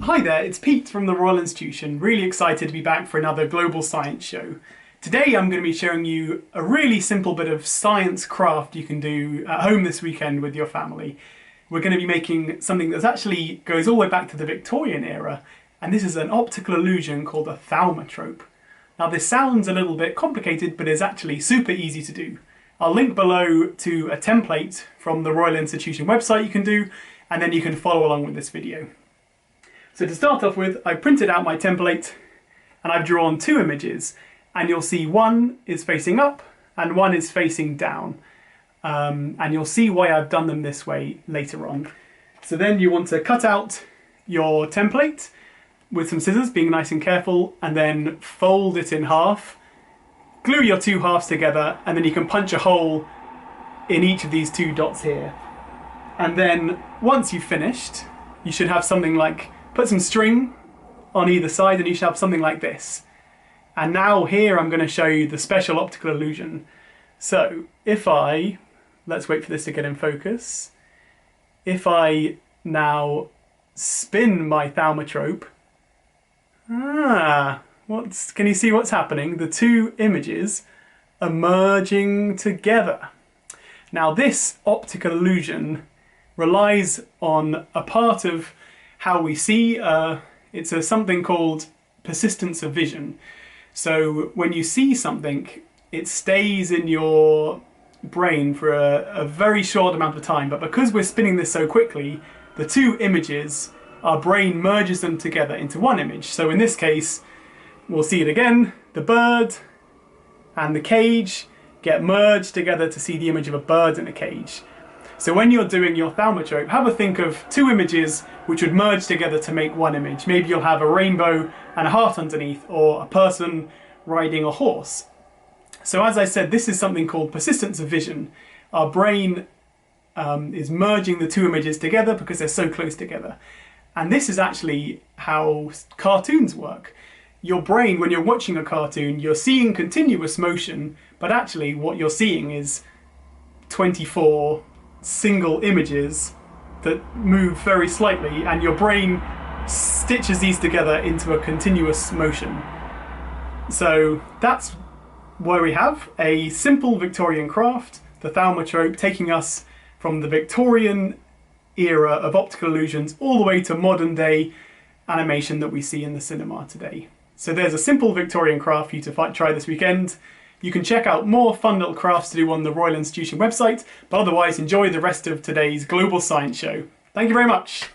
Hi there, it's Pete from the Royal Institution. Really excited to be back for another global science show. Today I'm going to be showing you a really simple bit of science craft you can do at home this weekend with your family. We're going to be making something that actually goes all the way back to the Victorian era, and this is an optical illusion called a Thaumatrope. Now this sounds a little bit complicated, but is actually super easy to do. I'll link below to a template from the Royal Institution website you can do, and then you can follow along with this video. So to start off with, I printed out my template and I've drawn two images, and you'll see one is facing up and one is facing down. And you'll see why I've done them this way later on. So then you want to cut out your template with some scissors, being nice and careful, and then fold it in half. Glue your two halves together, and then you can punch a hole in each of these two dots here. And then once you've finished, you should have something like, put some string on either side and you should have something like this. And now here I'm going to show you the special optical illusion. So if let's wait for this to get in focus. If I now spin my Thaumatrope, can you see what's happening? The two images are merging together. Now this optical illusion relies on a part of how we see. It's something called persistence of vision. So when you see something, it stays in your brain for a very short amount of time, but because we're spinning this so quickly, the two images, our brain merges them together into one image. So in this case, we'll see it again, the bird and the cage get merged together to see the image of a bird in a cage. So when you're doing your Thaumatrope, have a think of two images which would merge together to make one image. Maybe you'll have a rainbow and a heart underneath, or a person riding a horse. So as I said, this is something called persistence of vision. Our brain is merging the two images together because they're so close together. And this is actually how cartoons work. Your brain, when you're watching a cartoon, you're seeing continuous motion, but actually what you're seeing is 24 single images that move very slightly, and your brain stitches these together into a continuous motion. So that's where we have a simple Victorian craft, the Thaumatrope, taking us from the Victorian era of optical illusions all the way to modern day animation that we see in the cinema today. So there's a simple Victorian craft for you to try this weekend. You can check out more fun little crafts to do on the Royal Institution website, but otherwise enjoy the rest of today's global science show. Thank you very much.